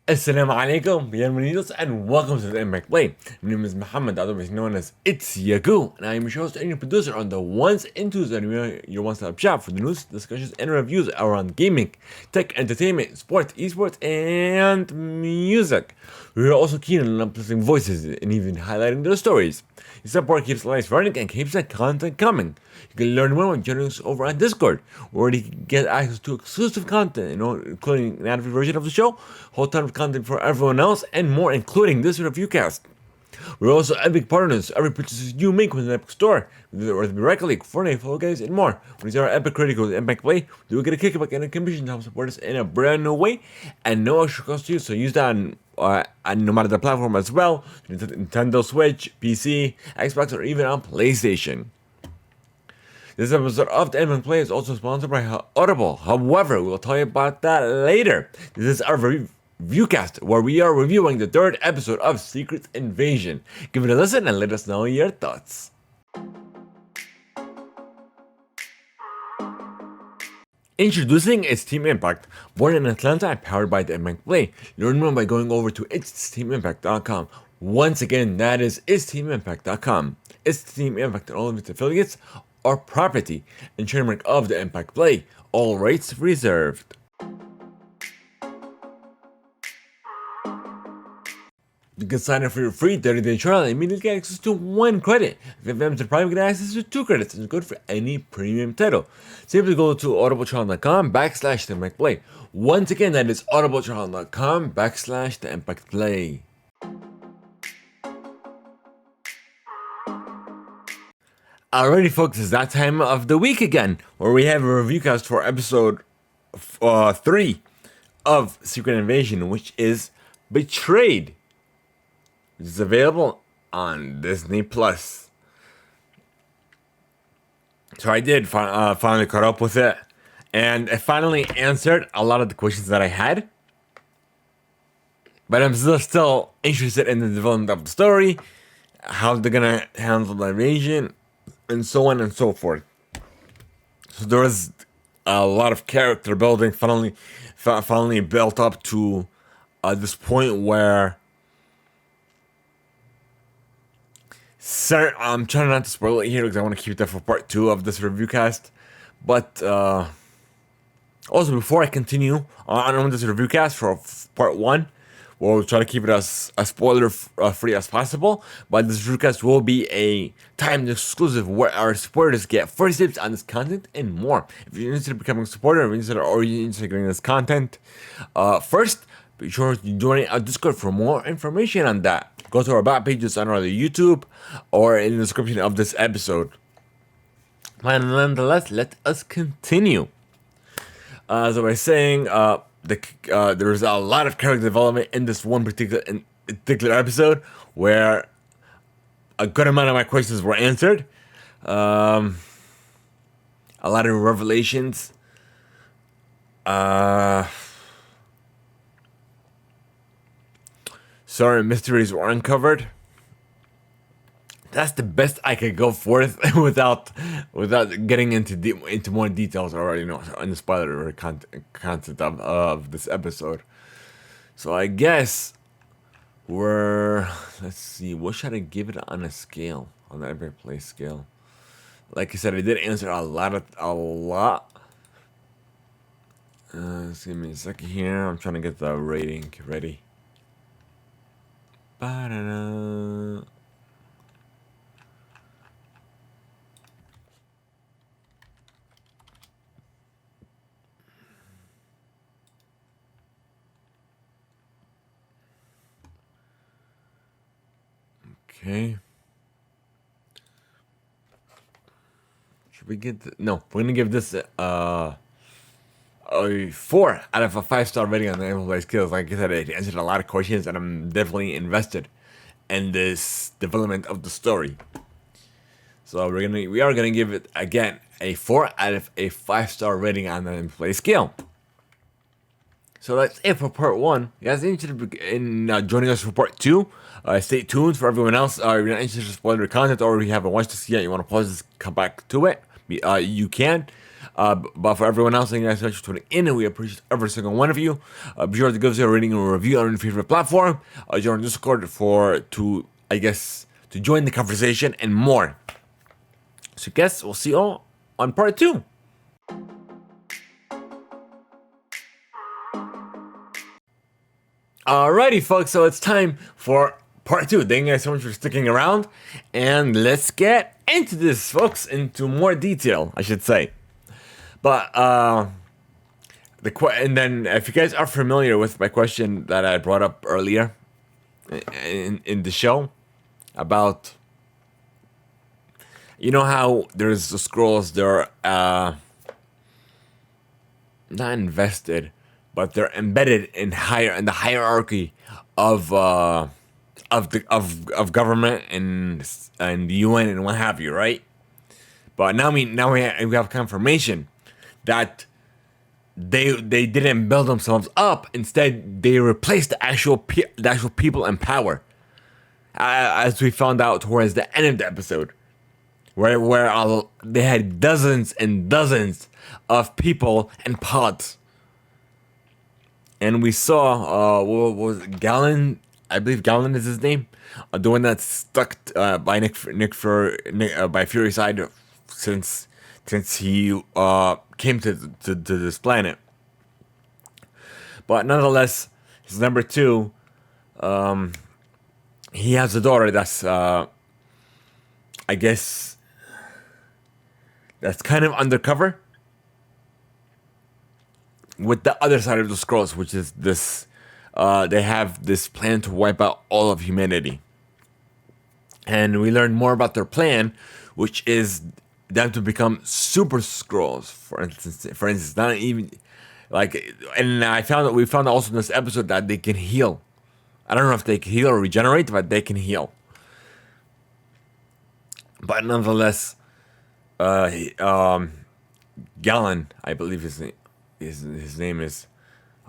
Assalamu alaikum, bienvenidos, and welcome to the Theimpactplay. My name is Muhammad, otherwise known as It's Yagu, and I am your host and your producer on the ones and twos, and we are your one-stop shop for the news, discussions, and reviews around gaming, tech, entertainment, sports, esports, and music. We are also keen on uplifting voices and even highlighting their stories. Your support keeps the lights running and keeps the content coming. You can learn more by joining us over on Discord, where you can get access to exclusive content, including an ad-free version of the show, whole ton of content for everyone else, and more, including this review cast. We're also Epic partners. Every purchase you make with an Epic store, whether it be Directly, Fortnite, Fall Guys, and more. When you use our Epic credit code Theimpactplay, you will get a kickback and a commission to help support us in a brand new way, and no extra cost to you. So use that on no matter the platform as well. Nintendo Switch, PC, Xbox, or even on PlayStation. This episode of the Theimpactplay is also sponsored by Audible. However, we will tell you about that later. This is our Viewcast, where we are reviewing the third episode of Secret Invasion. Give it a listen and let us know your thoughts. Introducing its Team Impact. Born in Atlanta and powered by the Theimpactplay. Learn more by going over to itsteamimpact.com. Once again, that is itsteamimpact.com. It's Team Impact and all of its affiliates are property and trademark of the Theimpactplay. All rights reserved. You can sign up for your free 30-day trial and immediately get access to 1 credit. If you have Amazon Prime, you get access to 2 credits, and it's good for any premium title. Simply go to audibletrial.com/Theimpactplay. Once again, that is audibletrial.com/Theimpactplay. Alrighty, folks, it's that time of the week again, where we have a review cast for episode 3 of Secret Invasion, which is Betrayed. Which is available on Disney Plus. So I did finally caught up with it, and I finally answered a lot of the questions that I had. But I'm still interested in the development of the story, how they're gonna handle the invasion, and so on and so forth. So there was a lot of character building finally built up to this point where I'm trying not to spoil it here because I want to keep that for part 2 of this review cast. But also, before I continue on this review cast for part 1, we'll try to keep it as spoiler free as possible. But this review cast will be a timed exclusive where our supporters get first dibs on this content and more. If you're interested in becoming a supporter, or you're interested in getting this content first, be sure to join our Discord for more information on that. Go to our about pages on either YouTube or in the description of this episode. But nonetheless, let us continue. As I was saying, there's a lot of character development in this one particular episode where a good amount of my questions were answered. A lot of revelations. Certain mysteries were uncovered. That's the best I could go forth without getting into more details already, in the spoiler content of this episode. So I guess let's see, what should I give it on a scale, on the Theimpactplay scale? Like I said, I did answer a lot. Just give me a second here. I'm trying to get the rating ready. Ba-da-da. Okay. Should we get no, we're gonna give this a 4 out of a 5-star rating on the Theimpactplay skills. Like I said, it answered a lot of questions, and I'm definitely invested in this development of the story. So we are gonna give it again a 4 out of a 5-star rating on the Theimpactplay scale. So that's it for part 1. You guys interested in joining us for part 2? Stay tuned. For everyone else, if you're not interested in spoiler content, or you haven't watched this yet, you want to pause this, come back to it, you can. But for everyone else, thank you guys so much for tuning in, and we appreciate every single one of you. Be sure to give us a rating or review on your favorite platform. Join Discord to join the conversation and more. So, guys, we'll see you all on part 2. Alrighty, folks, so it's time for part 2. Thank you guys so much for sticking around, and let's get into this, folks, into more detail, I should say. But and then if you guys are familiar with my question that I brought up earlier in the show about, you know how there's the scrolls, they're not invested, but they're embedded in the hierarchy of government and the UN and what have you, right? But now we have confirmation that they didn't build themselves up. Instead, they replaced the actual people in power, as we found out towards the end of the episode, where they had dozens and dozens of people in pods. And we saw, what was it, Gallon? I believe Gallon is his name. The one that's stuck by by Fury's side since he came to this planet. But nonetheless, his number 2, he has a daughter that's, I guess, that's kind of undercover with the other side of the scrolls, which is this, they have this plan to wipe out all of humanity. And we learn more about their plan, which is them to become super scrolls, for instance, not even like, and we found out also in this episode that they can heal. I don't know if they can heal or regenerate, but they can heal. But nonetheless, Gallon, I believe his name is.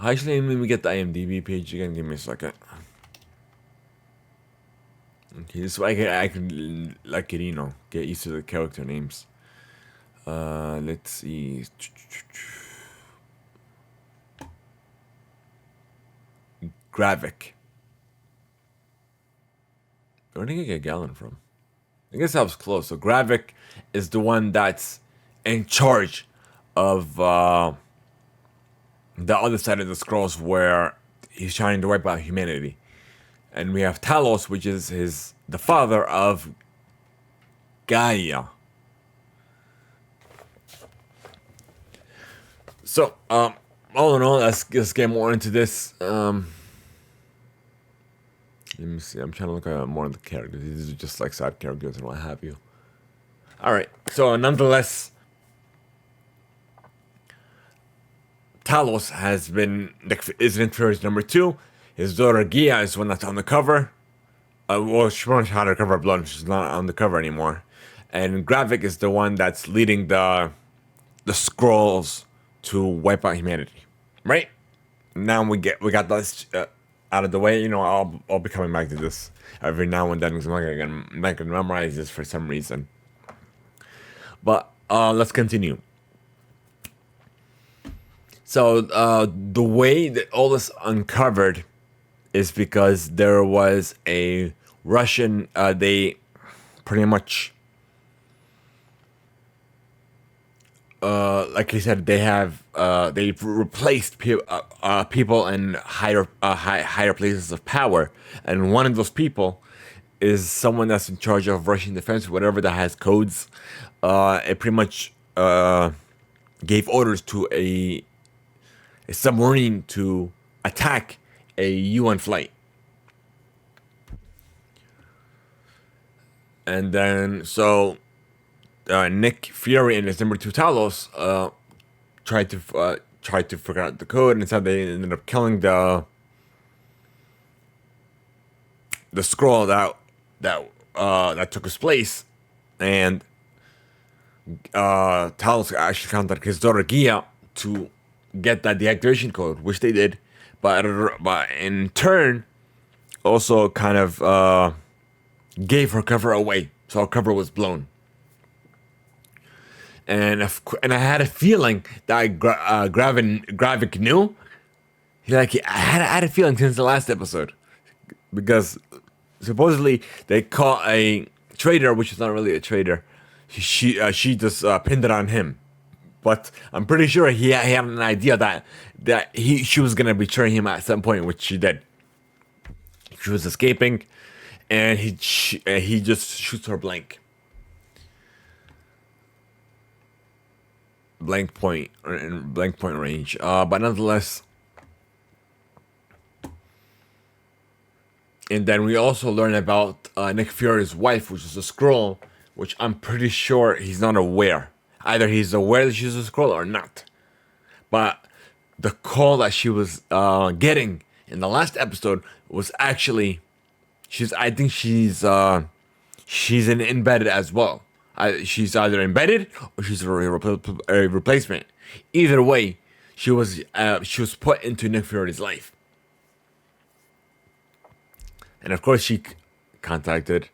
Actually, let me get the IMDb page again. Give me a second. Okay, so I can get used to the character names. Let's see. Gravik. Where did I get Gallon from? I guess I was close. So Gravik is the one that's in charge of the other side of the scrolls, where he's trying to wipe out humanity. And we have Talos, which is the father of Gaia. So, all in all, let's get more into this. Let me see. I'm trying to look at more of the characters. These are just like side characters and what have you. Alright, so nonetheless, Talos is in Fury's number 2. His daughter Gia is the one that's on the cover. She won't had her cover blood. She's not on the cover anymore. And Gravik is the one that's leading the scrolls to wipe out humanity. Right? Now we got this out of the way. You know, I'll be coming back to this every now and then because I'm not gonna memorize this for some reason. But let's continue. So the way that all this uncovered is because there was a Russian. They pretty much, like I said, they've replaced people in higher places of power, and one of those people is someone that's in charge of Russian defense, whatever that has codes. It pretty much gave orders to a submarine to attack a UN flight. And then, so Nick Fury and his number 2 Talos tried to figure out the code, and instead they ended up killing the scroll that took his place. And Talos actually contacted his daughter Gia to get that deactivation code, which they did, but in turn also kind of gave her cover away, so her cover was blown. and I had a feeling that Gravik knew. I had a feeling since the last episode, because supposedly they caught a traitor, which is not really a traitor. She just pinned it on him, but I'm pretty sure he had an idea that she was gonna betray him at some point, which she did. She was escaping, and he just shoots her blank point range. But nonetheless. And then we also learn about Nick Fury's wife, which is a Skrull, which I'm pretty sure he's not aware. Either he's aware that she's a Skrull or not. But the call that she was getting in the last episode was actually, I think she's embedded as well. She's either embedded or she's a replacement. Either way, she was put into Nick Fury's life. And of course, she contacted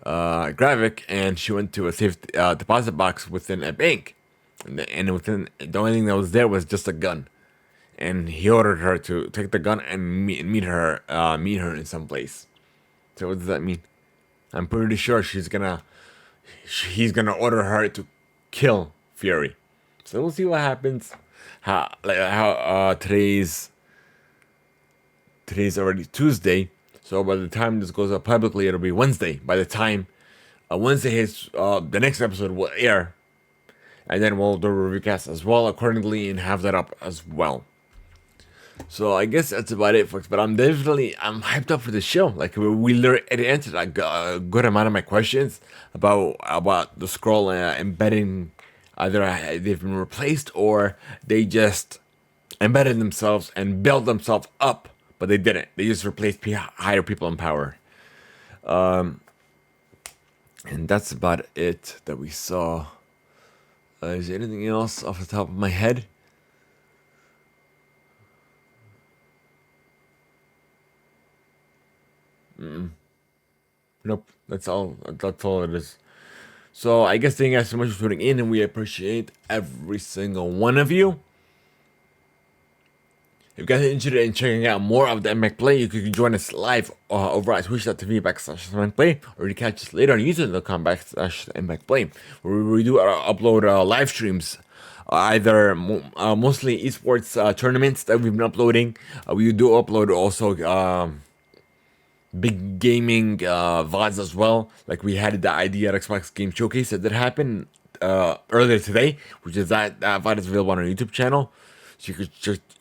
Gravik, and she went to a safe deposit box within a bank. And within the only thing that was there was just a gun. And he ordered her to take the gun and meet her in some place. So what does that mean? I'm pretty sure he's gonna order her to kill Fury. So we'll see what happens. Today's already Tuesday. So by the time this goes up publicly, it'll be Wednesday. By the time Wednesday hits, the next episode will air. And then we'll do a review cast as well accordingly and have that up as well. So I guess that's about it, folks. But I'm hyped up for the show. Like, it answered a good amount of my questions about the Skrull embedding. Either they've been replaced or they just embedded themselves and built themselves up. But they didn't. They just replaced higher people in power. And that's about it that we saw. Is there anything else off the top of my head? Nope. That's all it is. So I guess thank you guys so much for tuning in, and we appreciate every single one of you. If you guys are interested in checking out more of the Theimpactplay, you can join us live over at twitch.tv/Theimpactplay, or you can catch us later on youtube.com/Theimpactplay, where we do upload live streams, either mostly esports tournaments that we've been uploading. We do upload also big gaming VODs as well. Like we had the ID at Xbox Game Showcase that did happen earlier today, which is that VOD is available on our YouTube channel. So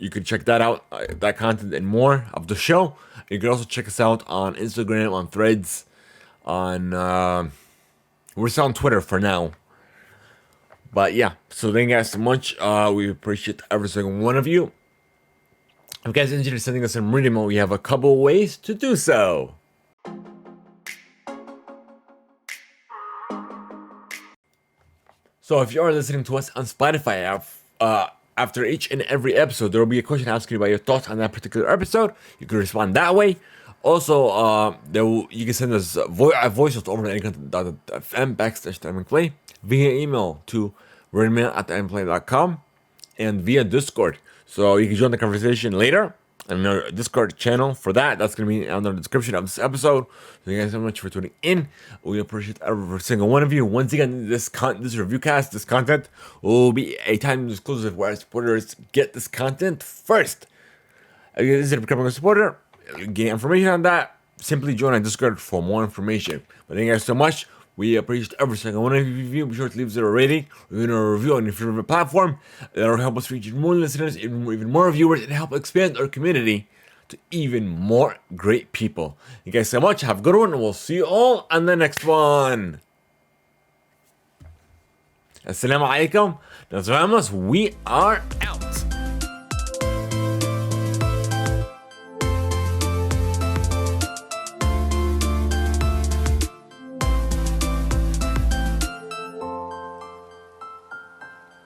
you could check that out, that content and more of the show. You can also check us out on Instagram, on Threads, we're still on Twitter for now. But yeah, so thank you guys so much. We appreciate every single one of you. If you guys are interested in sending us some reading, we have a couple ways to do so. So if you are listening to us on Spotify, after each and every episode, there will be a question asking you about your thoughts on that particular episode. You can respond that way. Also, you can send us a voice note over to anycontent.fm/Theimpactplay via email to redmail@theimpactplay.com and via Discord. So you can join the conversation later on our Discord channel for that. That's going to be on the description of this episode. Thank you guys so much for tuning in. We appreciate every single one of you. Once again, this review cast, this content will be a time exclusive where our supporters get this content first. If you consider becoming a supporter, get information on that. Simply join our Discord for more information. But thank you guys so much. We appreciate every single one of you. Be sure to leave us a rating or even a review on your favorite platform. That'll help us reach more listeners, even more viewers, and help expand our community to even more great people. Thank you guys so much. Have a good one, and we'll see you all on the next one. Assalamu alaikum. Nos vemos. We are out.